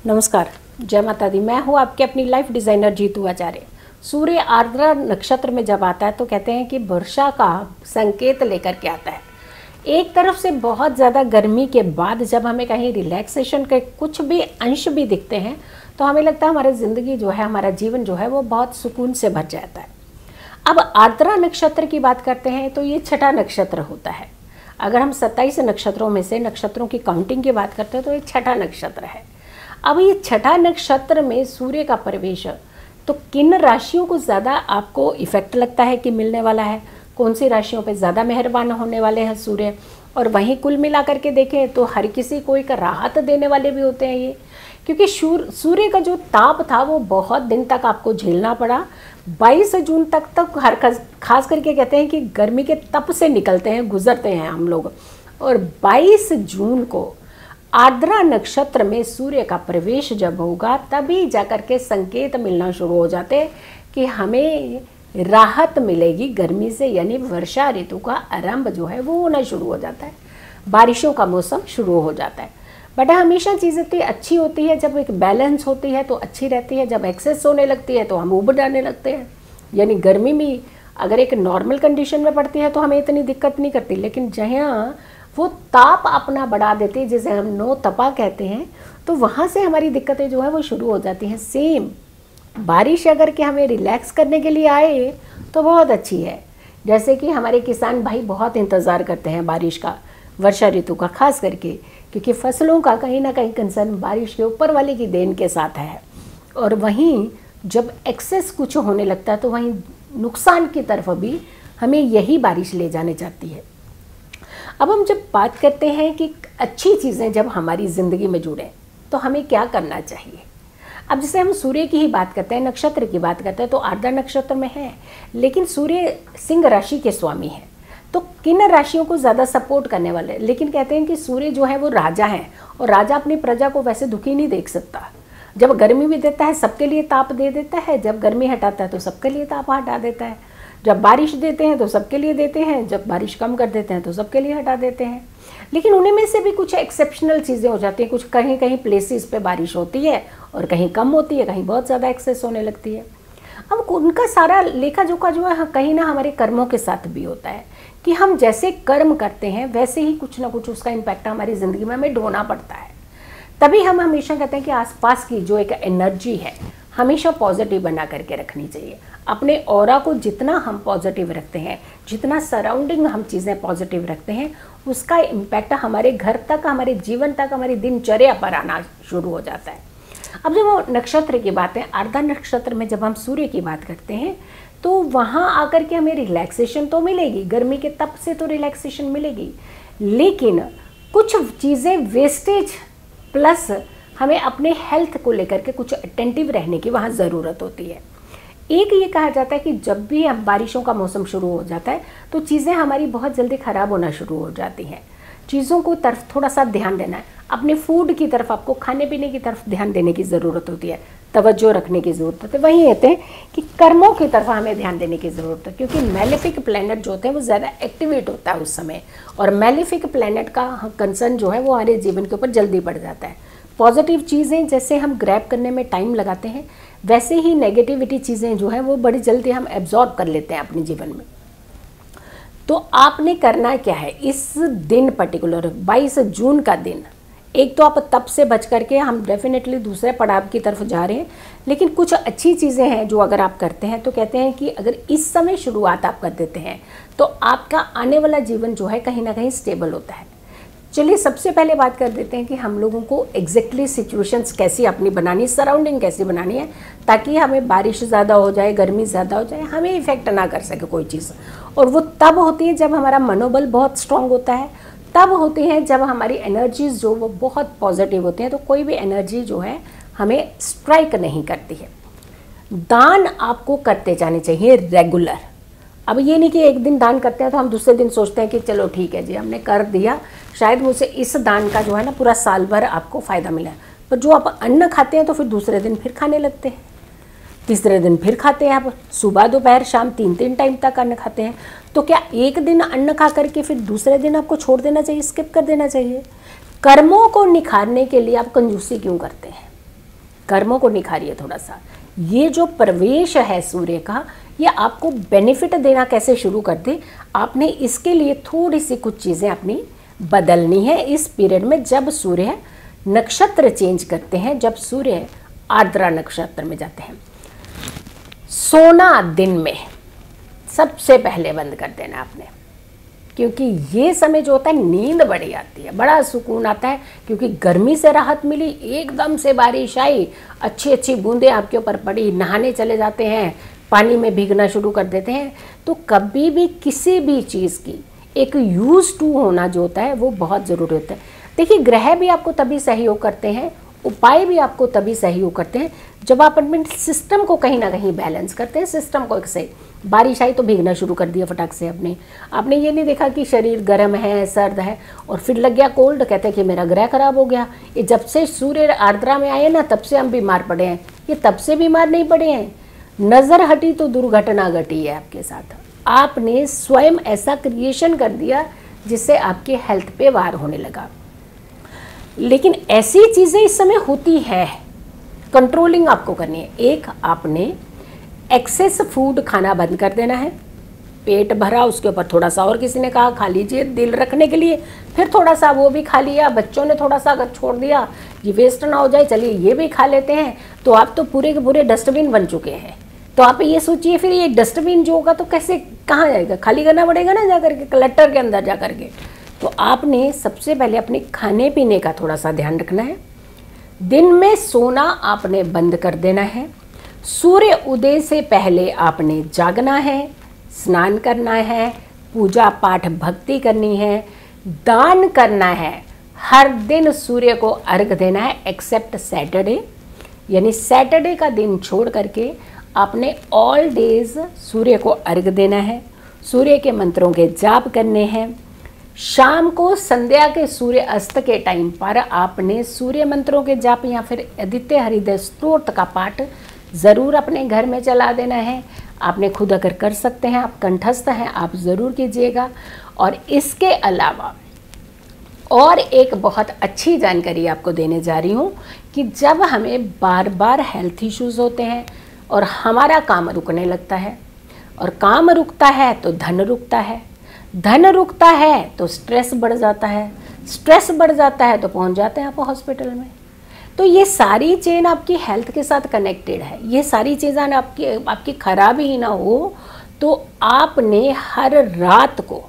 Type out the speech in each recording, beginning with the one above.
नमस्कार, जय माता दी। मैं हूँ आपके अपनी लाइफ डिज़ाइनर जीतू आचार्य। सूर्य आर्द्रा नक्षत्र में जब आता है तो कहते हैं कि वर्षा का संकेत लेकर के आता है। एक तरफ से बहुत ज़्यादा गर्मी के बाद जब हमें कहीं रिलैक्सेशन के कुछ भी अंश भी दिखते हैं तो हमें लगता है हमारी ज़िंदगी जो है, हमारा जीवन जो है वो बहुत सुकून से भर जाता है। अब आर्द्रा नक्षत्र की बात करते हैं तो ये छठा नक्षत्र होता है। अगर हम 27 नक्षत्रों में से नक्षत्रों की काउंटिंग की बात करते हैं तो ये छठा नक्षत्र है। अब ये छठा नक्षत्र में सूर्य का प्रवेश, तो किन राशियों को ज़्यादा आपको इफेक्ट लगता है कि मिलने वाला है, कौन सी राशियों पे ज़्यादा मेहरबान होने वाले हैं सूर्य, और वहीं कुल मिला करके देखें तो हर किसी को एक राहत देने वाले भी होते हैं ये, क्योंकि सूर्य का जो ताप था वो बहुत दिन तक आपको झेलना पड़ा। 22 जून तक हर खास करके कहते हैं कि गर्मी के तप से निकलते हैं, गुजरते हैं हम लोग, और 22 जून को आर्द्रा नक्षत्र में सूर्य का प्रवेश जब होगा तभी जाकर के संकेत मिलना शुरू हो जाते हैं कि हमें राहत मिलेगी गर्मी से, यानी वर्षा ऋतु का आरंभ जो है वो होना शुरू हो जाता है, बारिशों का मौसम शुरू हो जाता है। बट हमेशा चीज़ें तो अच्छी होती है, जब एक बैलेंस होती है तो अच्छी रहती है, जब एक्सेस होने लगती है तो हम उब जाने लगते हैं। यानी गर्मी में अगर एक नॉर्मल कंडीशन में पड़ती है तो हमें इतनी दिक्कत नहीं करती, लेकिन जहाँ वो ताप अपना बढ़ा देती है, जिसे हम नो तपा कहते हैं, तो वहाँ से हमारी दिक्कतें जो है वो शुरू हो जाती हैं। सेम बारिश अगर कि हमें रिलैक्स करने के लिए आए तो बहुत अच्छी है। जैसे कि हमारे किसान भाई बहुत इंतज़ार करते हैं बारिश का, वर्षा ऋतु का खास करके, क्योंकि फसलों का कहीं ना कहीं कंसर्न बारिश के ऊपर वाले की देन के साथ है। और वहीं जब एक्सेस कुछ होने लगता है तो वहीं नुकसान की तरफ भी हमें यही बारिश ले जाने चाहती है। अब हम जब बात करते हैं कि अच्छी चीज़ें जब हमारी ज़िंदगी में जुड़ें तो हमें क्या करना चाहिए। अब जैसे हम सूर्य की ही बात करते हैं, नक्षत्र की बात करते हैं, तो आर्द्रा नक्षत्र में है, लेकिन सूर्य सिंह राशि के स्वामी हैं, तो किन राशियों को ज़्यादा सपोर्ट करने वाले। लेकिन कहते हैं कि सूर्य जो है वो राजा है, और राजा अपनी प्रजा को वैसे दुखी नहीं देख सकता। जब गर्मी भी देता है सबके लिए ताप दे देता है, जब गर्मी हटाता है तो सबके लिए ताप हटा देता है, जब बारिश देते हैं तो सबके लिए देते हैं, जब बारिश कम कर देते हैं तो सबके लिए हटा देते हैं। लेकिन उन्हीं में से भी कुछ एक्सेप्शनल चीज़ें हो जाती हैं, कुछ कहीं कहीं प्लेसेस पे बारिश होती है और कहीं कम होती है, कहीं बहुत ज़्यादा एक्सेस होने लगती है। अब उनका सारा लेखा जोखा जो है कहीं ना हमारे कर्मों के साथ भी होता है कि हम जैसे कर्म करते हैं वैसे ही कुछ ना कुछ उसका इम्पैक्ट हमारी ज़िंदगी में हमें ढोना पड़ता है। तभी हम हमेशा कहते हैं कि आसपास की जो एक एनर्जी है हमेशा पॉजिटिव बना करके रखनी चाहिए। अपने ऑरा को जितना हम पॉजिटिव रखते हैं, जितना सराउंडिंग हम चीज़ें पॉजिटिव रखते हैं, उसका इम्पैक्ट हमारे घर तक, हमारे जीवन तक, हमारी दिनचर्या पर आना शुरू हो जाता है। अब जब वो नक्षत्र की बात है, आर्द्रा नक्षत्र में जब हम सूर्य की बात करते हैं तो वहाँ आकर के हमें रिलैक्सेशन तो मिलेगी, गर्मी के तप से तो रिलैक्सेशन मिलेगी, लेकिन कुछ चीज़ें वेस्टेज प्लस हमें अपने हेल्थ को लेकर के कुछ अटेंटिव रहने की वहाँ ज़रूरत होती है। एक ये कहा जाता है कि जब भी हम बारिशों का मौसम शुरू हो जाता है तो चीज़ें हमारी बहुत जल्दी ख़राब होना शुरू हो जाती हैं। चीज़ों को तरफ थोड़ा सा ध्यान देना है, अपने फूड की तरफ, आपको खाने पीने की तरफ ध्यान देने की ज़रूरत होती है, तवज्जो रखने की ज़रूरत होती है। वहीं कहते हैं कि कर्मों की तरफ हमें ध्यान देने की ज़रूरत है, क्योंकि मेलेफिक प्लैनेट जो होते हैं वो ज़्यादा एक्टिवेट होता है उस समय, और मेलेफिक प्लैनेट का कंसर्न जो है वो हमारे जीवन के ऊपर जल्दी बढ़ जाता है। पॉजिटिव चीज़ें जैसे हम ग्रैब करने में टाइम लगाते हैं, वैसे ही नेगेटिविटी चीज़ें जो हैं वो बड़ी जल्दी हम एब्जॉर्ब कर लेते हैं अपने जीवन में। तो आपने करना क्या है इस दिन पर्टिकुलर 22 जून का दिन, एक तो आप तप से बच करके हम डेफिनेटली दूसरे पड़ाव की तरफ जा रहे हैं, लेकिन कुछ अच्छी चीज़ें हैं जो अगर आप करते हैं तो कहते हैं कि अगर इस समय शुरुआत आप कर देते हैं तो आपका आने वाला जीवन जो है कहीं ना कहीं स्टेबल होता है। चलिए सबसे पहले बात कर देते हैं कि हम लोगों को एग्जैक्टली सिचुएशंस कैसी अपनी बनानी, सराउंडिंग कैसी बनानी है, ताकि हमें बारिश ज़्यादा हो जाए, गर्मी ज़्यादा हो जाए, हमें इफेक्ट ना कर सके कोई चीज़। और वो तब होती है जब हमारा मनोबल बहुत स्ट्रांग होता है, तब होती है जब हमारी एनर्जीज जो वो बहुत पॉजिटिव होती हैं, तो कोई भी एनर्जी जो है हमें स्ट्राइक नहीं करती है। दान आपको करते जाने चाहिए रेगुलर। अब ये नहीं कि एक दिन दान करते हैं तो हम दूसरे दिन सोचते हैं कि चलो ठीक है जी हमने कर दिया, शायद मुझे इस दान का जो है ना पूरा साल भर आपको फ़ायदा मिला, पर जो आप अन्न खाते हैं तो फिर दूसरे दिन फिर खाने लगते हैं, तीसरे दिन फिर खाते हैं, आप सुबह दोपहर शाम 3 टाइम तक अन्न खाते हैं। तो क्या एक दिन अन्न खा करके फिर दूसरे दिन आपको छोड़ देना चाहिए, स्किप कर देना चाहिए? कर्मों को निखारने के लिए आप कंजूसी क्यों करते हैं? कर्मों को निखारिए थोड़ा सा। ये जो प्रवेश है सूर्य का, ये आपको बेनिफिट देना कैसे शुरू कर दे, आपने इसके लिए थोड़ी सी कुछ चीज़ें अपनी बदलनी है इस पीरियड में, जब सूर्य नक्षत्र चेंज करते हैं, जब सूर्य आर्द्रा नक्षत्र में जाते हैं। सोना दिन में सबसे पहले बंद कर देना आपने, क्योंकि ये समय जो होता है नींद बड़ी आती है, बड़ा सुकून आता है, क्योंकि गर्मी से राहत मिली, एकदम से बारिश आई, अच्छी अच्छी बूंदें आपके ऊपर पड़ी, नहाने चले जाते हैं, पानी में भीगना शुरू कर देते हैं। तो कभी भी किसी भी चीज़ की एक यूज टू होना जो होता है वो बहुत ज़रूरी होता है। देखिए, ग्रह भी आपको तभी सहयोग करते हैं, उपाय भी आपको तभी सहयोग करते हैं जब आप अपने सिस्टम को कहीं ना कहीं बैलेंस करते हैं। सिस्टम को एक सही, बारिश आई तो भीगना शुरू कर दिया फटाक से आपने ये नहीं देखा कि शरीर गर्म है, सर्द है और फिर लग गया कोल्ड, कहते हैं कि मेरा ग्रह खराब हो गया। ये जब से सूर्य आर्द्रा में आए ना, तब से हम बीमार पड़े हैं। ये तब से बीमार नहीं पड़े हैं, नज़र हटी तो दुर्घटना घटी है आपके साथ। आपने स्वयं ऐसा क्रिएशन कर दिया जिससे आपके हेल्थ पे वार होने लगा। लेकिन ऐसी चीज़ें इस समय होती है, कंट्रोलिंग आपको करनी है। एक, आपने एक्सेस फूड खाना बंद कर देना है। पेट भरा, उसके ऊपर थोड़ा सा और किसी ने कहा खा लीजिए दिल रखने के लिए, फिर थोड़ा सा वो भी खा लिया, बच्चों ने थोड़ा सा अगर छोड़ दिया, ये वेस्ट ना हो जाए, चलिए ये भी खा लेते हैं, तो आप तो पूरे के पूरे डस्टबिन बन चुके हैं। तो आप ये सोचिए, फिर ये डस्टबिन जो होगा तो कैसे, कहाँ जाएगा, खाली करना पड़ेगा ना जा करके, कलेक्टर के अंदर जा करके। तो आपने सबसे पहले अपने खाने पीने का थोड़ा सा ध्यान रखना है। दिन में सोना आपने बंद कर देना है। सूर्य उदय से पहले आपने जागना है, स्नान करना है, पूजा पाठ भक्ति करनी है, दान करना है। हर दिन सूर्य को अर्घ देना है एक्सेप्ट सैटरडे, यानी सैटरडे का दिन छोड़ करके आपने ऑल डेज सूर्य को अर्घ देना है। सूर्य के मंत्रों के जाप करने हैं। शाम को संध्या के सूर्य अस्त के टाइम पर आपने सूर्य मंत्रों के जाप या फिर आदित्य हृदय स्तोत्र का पाठ ज़रूर अपने घर में चला देना है। आपने खुद अगर कर सकते हैं, आप कंठस्थ हैं, आप ज़रूर कीजिएगा। और इसके अलावा और एक बहुत अच्छी जानकारी आपको देने जा रही हूँ कि जब हमें बार बार हेल्थ इश्यूज़ होते हैं और हमारा काम रुकने लगता है, और काम रुकता है तो धन रुकता है, धन रुकता है तो स्ट्रेस बढ़ जाता है, स्ट्रेस बढ़ जाता है तो पहुंच जाते हैं आप हॉस्पिटल में। तो ये सारी चेन आपकी हेल्थ के साथ कनेक्टेड है। ये सारी चीज़ें आपकी खराब ही ना हो तो आपने हर रात को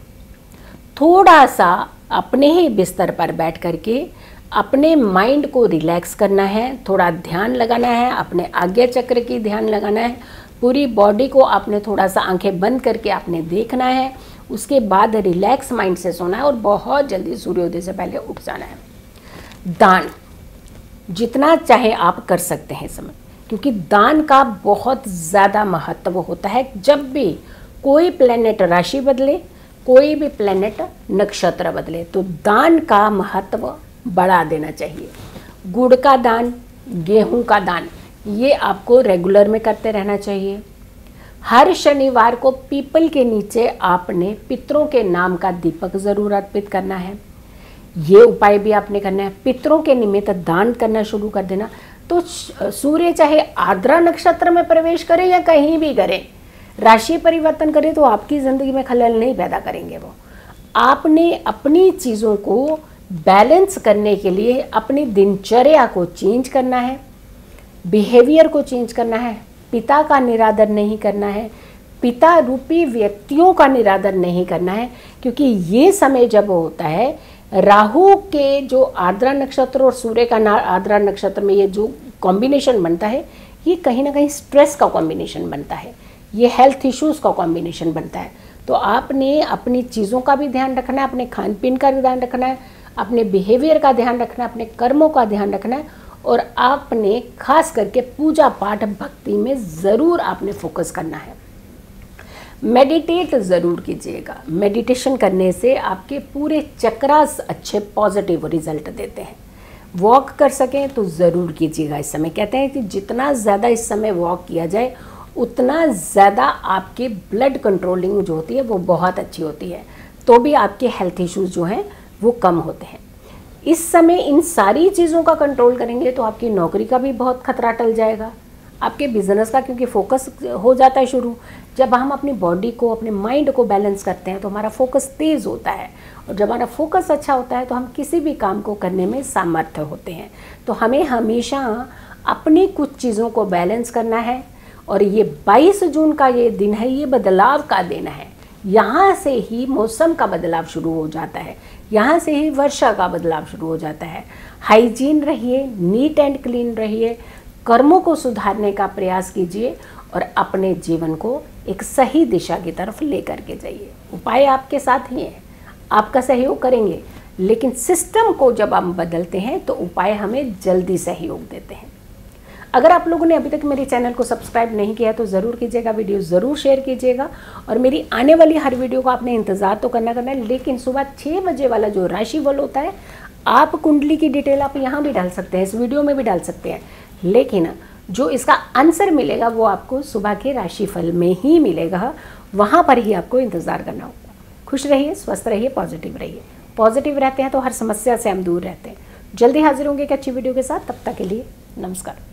थोड़ा सा अपने ही बिस्तर पर बैठ करके अपने माइंड को रिलैक्स करना है, थोड़ा ध्यान लगाना है, अपने आज्ञा चक्र की ध्यान लगाना है। पूरी बॉडी को आपने थोड़ा सा आंखें बंद करके आपने देखना है। उसके बाद रिलैक्स माइंड से सोना है और बहुत जल्दी सूर्योदय से पहले उठ जाना है। दान जितना चाहे आप कर सकते हैं इस समय, क्योंकि दान का बहुत ज़्यादा महत्व होता है। जब भी कोई प्लेनेट राशि बदले, कोई भी प्लेनेट नक्षत्र बदले, तो दान का महत्व बढ़ा देना चाहिए। गुड़ का दान, गेहूं का दान, ये आपको रेगुलर में करते रहना चाहिए। हर शनिवार को पीपल के नीचे आपने पितरों के नाम का दीपक ज़रूर अर्पित करना है। ये उपाय भी आपने करना है। पितरों के निमित्त दान करना शुरू कर देना। तो सूर्य चाहे आर्द्रा नक्षत्र में प्रवेश करे या कहीं भी करे, राशि परिवर्तन करे, तो आपकी ज़िंदगी में खलल नहीं पैदा करेंगे वो। आपने अपनी चीज़ों को बैलेंस करने के लिए अपनी दिनचर्या को चेंज करना है, बिहेवियर को चेंज करना है। पिता का निरादर नहीं करना है, पिता रूपी व्यक्तियों का निरादर नहीं करना है, क्योंकि ये समय जब होता है, राहु के जो आर्द्रा नक्षत्र और सूर्य का आर्द्रा नक्षत्र में ये जो कॉम्बिनेशन बनता है, ये कहीं ना कहीं स्ट्रेस का कॉम्बिनेशन बनता है, ये हेल्थ इश्यूज़ का कॉम्बिनेशन बनता है। तो आपने अपनी चीज़ों का भी ध्यान रखना है, अपने खान पीन का भी ध्यान रखना है, अपने बिहेवियर का ध्यान रखना है, अपने कर्मों का ध्यान रखना है, और आपने खास करके पूजा पाठ भक्ति में ज़रूर आपने फोकस करना है। मेडिटेट ज़रूर कीजिएगा। मेडिटेशन करने से आपके पूरे चक्रास अच्छे पॉजिटिव रिजल्ट देते हैं। वॉक कर सकें तो ज़रूर कीजिएगा इस समय। कहते हैं कि जितना ज़्यादा इस समय वॉक किया जाए उतना ज़्यादा आपके ब्लड कंट्रोलिंग जो होती है वो बहुत अच्छी होती है, तो भी आपके हेल्थ इश्यूज़ जो हैं वो कम होते हैं। इस समय इन सारी चीज़ों का कंट्रोल करेंगे तो आपकी नौकरी का भी बहुत खतरा टल जाएगा, आपके बिजनेस का, क्योंकि फोकस हो जाता है शुरू। जब हम अपनी बॉडी को, अपने माइंड को बैलेंस करते हैं तो हमारा फोकस तेज़ होता है, और जब हमारा फोकस अच्छा होता है तो हम किसी भी काम को करने में सामर्थ्य होते हैं। तो हमें हमेशा अपनी कुछ चीज़ों को बैलेंस करना है। और ये 22 जून का ये दिन है, ये बदलाव का दिन है। यहाँ से ही मौसम का बदलाव शुरू हो जाता है, यहाँ से ही वर्षा का बदलाव शुरू हो जाता है। हाइजीन रहिए, नीट एंड क्लीन रहिए, कर्मों को सुधारने का प्रयास कीजिए और अपने जीवन को एक सही दिशा की तरफ लेकर के जाइए। उपाय आपके साथ ही हैं, आपका सहयोग करेंगे, लेकिन सिस्टम को जब हम बदलते हैं तो उपाय हमें जल्दी सहयोग देते हैं। अगर आप लोगों ने अभी तक मेरे चैनल को सब्सक्राइब नहीं किया तो ज़रूर कीजिएगा, वीडियो ज़रूर शेयर कीजिएगा, और मेरी आने वाली हर वीडियो का आपने इंतज़ार तो करना है। लेकिन सुबह 6 बजे वाला जो राशिफल होता है, आप कुंडली की डिटेल आप यहाँ भी डाल सकते हैं, इस वीडियो में भी डाल सकते हैं, लेकिन जो इसका आंसर मिलेगा वो आपको सुबह के राशिफल में ही मिलेगा, वहाँ पर ही आपको इंतज़ार करना होगा। खुश रहिए, स्वस्थ रहिए, पॉजिटिव रहिए। पॉजिटिव रहते हैं तो हर समस्या से हम दूर रहते हैं। जल्दी हाजिर होंगे एक अच्छी वीडियो के साथ, तब तक के लिए नमस्कार।